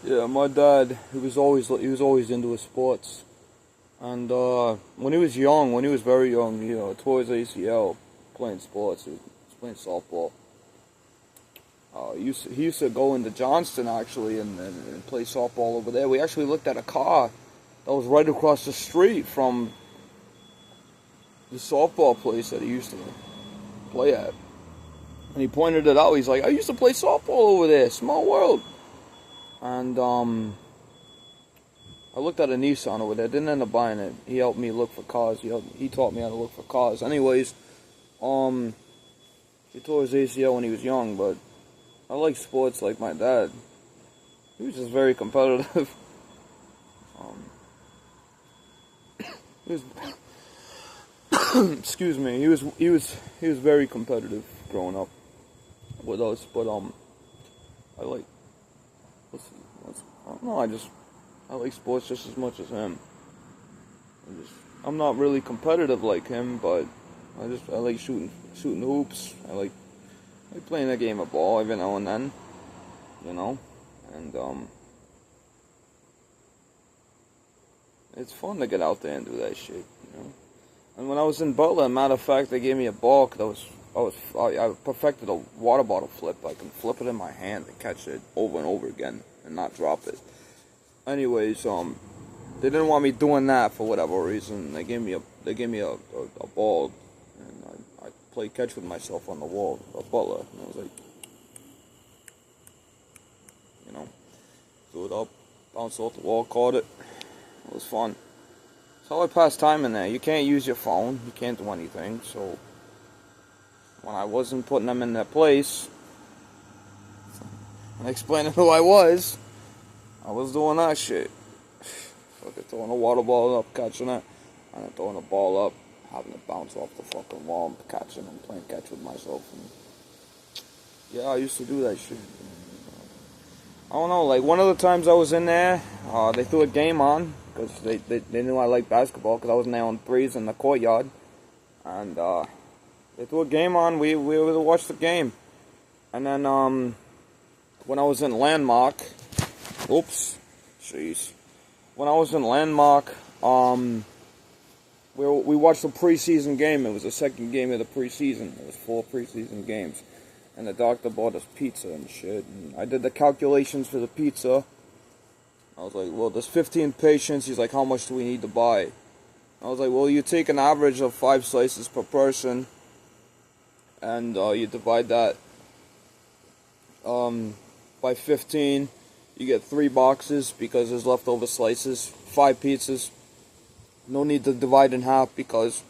Yeah, my dad, he was always into his sports, and when he was young, when he was very young, tore his ACL playing sports. He was playing softball. He used to go into Johnston actually and play softball over there. We actually looked at a car that was right across the street from the softball place that he used to play at, and he pointed it out. He's like, "I used to play softball over there. Small world." And I looked at a Nissan over there. Didn't end up buying it. He helped me look for cars. He taught me how to look for cars. Anyways, he tore his ACL when he was young, but I like sports like my dad. He was just very competitive. He was, excuse me. He was very competitive growing up with us. But I like I don't know. I like sports just as much as him. I'm not really competitive like him, but I like shooting hoops. I like playing a game of ball every now and then, and it's fun to get out there and do that shit. And when I was in Butler, matter of fact, they gave me a ball because I perfected a water bottle flip. I can flip it in my hand and catch it over and over again and not drop it. Anyways, they didn't want me doing that for whatever reason. They gave me a ball, and I played catch with myself on the wall of Butler, and I was like, threw it up, bounced off the wall, caught it. It was fun. That's how I pass time in there. You can't use your phone. You can't do anything. So when I wasn't putting them in their place and explaining who I was doing that shit. Fucking throwing a water ball up, catching it, and then throwing a ball up, having it bounce off the fucking wall, and catching and playing catch with myself. And yeah, I used to do that shit. I don't know, like one of the times I was in there, they threw a game on, because they knew I liked basketball, because I was in there on threes in the courtyard. And they threw a game on, we were able to watch the game. And then when I was in Landmark, when I was in Landmark, we watched the preseason game. It was the second game of the preseason. There was 4 preseason games. And the doctor bought us pizza and shit. And I did the calculations for the pizza. I was like, well, there's 15 patients. He's like, how much do we need to buy? I was like, well, you take an average of 5 slices per person. And you divide that by 15. You get 3 boxes because there's leftover slices. 5 pizzas. No need to divide in half because,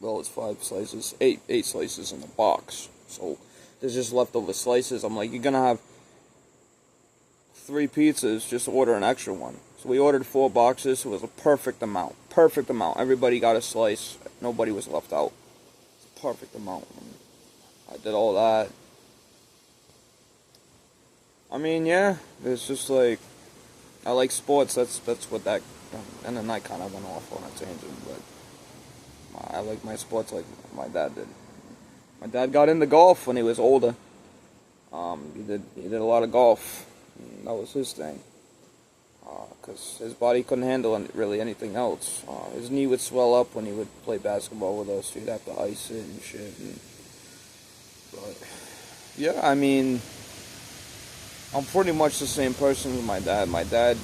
well, it's 5 slices. 8 slices in a box. So there's just leftover slices. I'm like, you're gonna have 3 pizzas. Just order an extra one. So we ordered 4 boxes. It was a perfect amount. Perfect amount. Everybody got a slice. Nobody was left out. It's a perfect amount. I did all that. I mean, yeah, it's just like, I like sports, that's what that, and then I kind of went off on a tangent, but I like my sports like my dad did. My dad got into golf when he was older. He did a lot of golf, and that was his thing, because his body couldn't handle really anything else. His knee would swell up when he would play basketball with us, he'd have to ice it and shit, but, yeah, I mean, I'm pretty much the same person as my dad. My dad,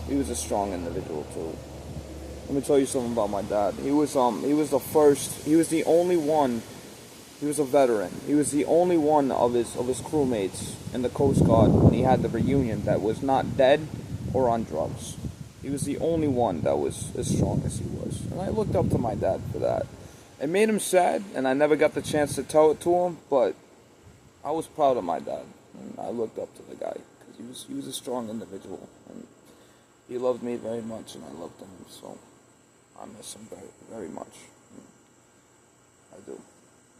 he was a strong individual too. Let me tell you something about my dad. He was the first. He was the only one. He was a veteran. He was the only one of his crewmates in the Coast Guard when he had the reunion that was not dead or on drugs. He was the only one that was as strong as he was, and I looked up to my dad for that. It made him sad, and I never got the chance to tell it to him, but I was proud of my dad, and I looked up to the guy, because he was a strong individual, and he loved me very much, and I loved him, so I miss him very, very much. I do.